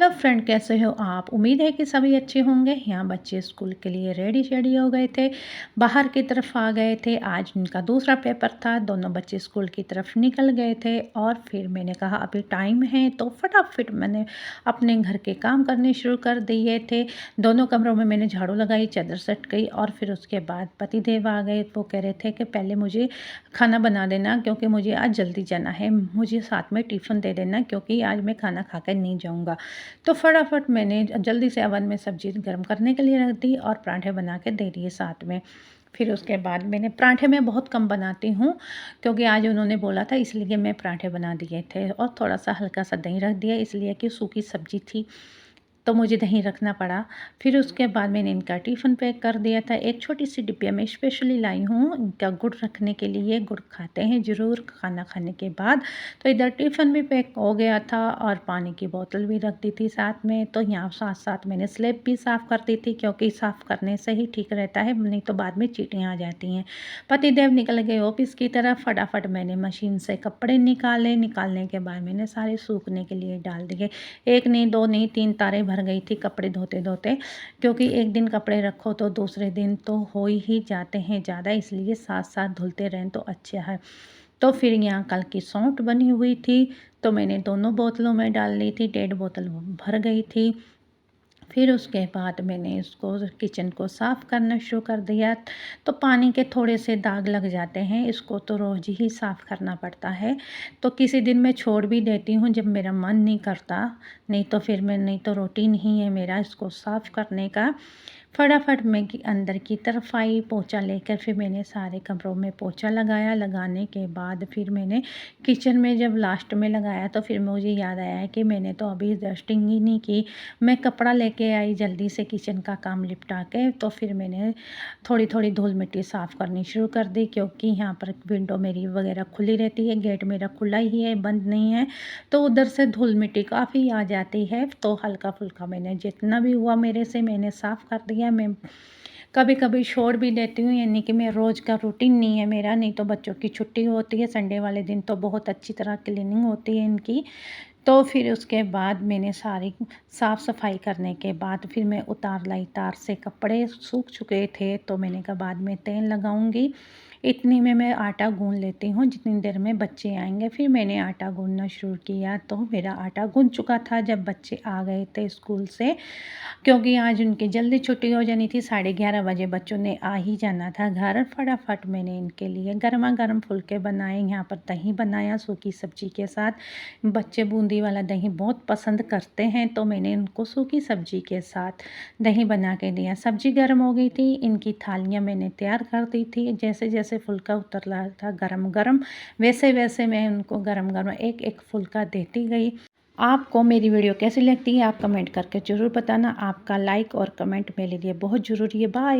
Hello friend, कैसे हो आप? उम्मीद है कि सभी अच्छे होंगे। यहाँ बच्चे स्कूल के लिए रेडी शेडी हो गए थे, बाहर की तरफ आ गए थे। आज उनका दूसरा पेपर था। दोनों बच्चे स्कूल की तरफ निकल गए थे और फिर मैंने कहा अभी टाइम है तो फटाफट मैंने अपने घर के काम करने शुरू कर दिए थे। दोनों कमरों में मैंने झाड़ू लगाई, चादर सट गई और फिर उसके बाद पतिदेव आ गए। वो कह रहे थे कि पहले मुझे खाना बना देना क्योंकि मुझे आज जल्दी जाना है, मुझे साथ में टिफ़िन दे देना क्योंकि आज मैं खाना खा कर नहीं जाऊँगा। तो फटाफट मैंने जल्दी से अवन में सब्ज़ी गर्म करने के लिए रख दी और पराठे बना के दे दिए साथ में। फिर उसके बाद मैंने पराठे मैं बहुत कम बनाती हूँ क्योंकि आज उन्होंने बोला था इसलिए मैं पराठे बना दिए थे और थोड़ा-सा हल्का-सा दही रख दिया इसलिए कि सूखी सब्ज़ी थी, तो मुझे दही रखना पड़ा। फिर उसके बाद मैंने इनका टिफ़िन पैक कर दिया था। एक छोटी-सी डिब्बिया मैं स्पेशली लाई हूँ इनका गुड़ रखने के लिए। गुड़ खाते हैं ज़रूर खाना खाने के बाद। तो इधर टिफ़िन भी पैक हो गया था और पानी की बोतल भी रख दी थी साथ में। तो यहाँ साथ-साथ मैंने स्लैब भी साफ़ कर दी थी क्योंकि साफ़ करने से ही ठीक रहता है, नहीं तो बाद में चींटियाँ आ जाती हैं। पतिदेव निकल गए ऑफ़िस की तरफ। फटाफट मैंने मशीन से कपड़े निकाले। निकालने के बाद मैंने सारे सूखने के लिए डाल दिए। 1 नहीं, 2 नहीं, 3 तारें भर गई थी कपड़े धोते-धोते क्योंकि एक दिन कपड़े रखो तो दूसरे दिन तो हो ही जाते हैं ज़्यादा, इसलिए साथ-साथ धुलते रहें तो अच्छा है। तो फिर यहाँ कल की सौंठ बनी हुई थी, तो मैंने दोनों बोतलों में डाल ली थी, 1.5 बोतल भर गई थी। फिर उसके बाद मैंने इसको किचन को साफ़ करना शुरू कर दिया। तो पानी के थोड़े से दाग लग जाते हैं, इसको तो रोज़ ही साफ़ करना पड़ता है। तो किसी दिन मैं छोड़ भी देती हूँ जब मेरा मन नहीं करता, नहीं तो रूटीन ही है मेरा इसको साफ़ करने का। फटाफट मैं अंदर की तरफ आई, पोंछा लेकर फिर मैंने सारे कमरों में पोंछा लगाया। लगाने के बाद फिर मैंने किचन में जब लास्ट में लगाया तो फिर मुझे याद आया कि मैंने तो अभी डस्टिंग ही नहीं की। मैं कपड़ा लेके आई जल्दी से किचन का काम निपटा के, तो फिर मैंने थोड़ी-थोड़ी धूल मिट्टी साफ़ करनी शुरू कर दी क्योंकि यहाँ पर विंडो मेरी वगैरह खुली रहती है, गेट मेरा खुला ही है, बंद नहीं है। तो उधर से धूल मिट्टी काफ़ी आ जाती है, तो हल्का-फुल्का मैंने जितना भी हुआ मेरे से मैंने साफ़ कर दिया। मैं कभी-कभी छोड़ भी देती हूँ, यानी कि मैं रोज़ का रूटीन नहीं है मेरा, नहीं तो बच्चों की छुट्टी होती है, संडे वाले दिन तो बहुत अच्छी तरह क्लीनिंग होती है इनकी। तो फिर उसके बाद मैंने सारी साफ़-सफ़ाई करने के बाद फिर मैं उतार लाई तार से कपड़े सूख चुके थे, तो मैंने कहा बाद में तेल लगाऊँगी। इतनी में मैं आटा गूँध लेती हूँ, जितनी देर में बच्चे आएँगे। फिर मैंने आटा गूँधना शुरू किया, तो मेरा आटा गूँध चुका था जब बच्चे आ गए थे स्कूल से, क्योंकि आज उनकी जल्दी छुट्टी हो जानी थी। 11:30 बजे बच्चों ने आ ही जाना था घर। फटाफट मैंने इनके लिए गरमा-गरम फुलके बनाए, यहाँ पर दही बनाया सूखी सब्ज़ी के साथ। बच्चे बूंदी वाला दही बहुत पसंद करते हैं, तो मैंने इनको सूखी सब्ज़ी के साथ दही बना के दिया। सब्ज़ी गर्म हो गई थी, इनकी थालियाँ मैंने तैयार कर दी थी। जैसे-जैसे फुल्का उतर रहा था गरम-गरम, वैसे-वैसे मैं उनको गरम-गरम एक-एक फुल्का देती गई। आपको मेरी वीडियो कैसी लगती है आप कमेंट करके ज़रूर बताना। आपका लाइक और कमेंट मेरे लिए बहुत ज़रूरी है। बाय।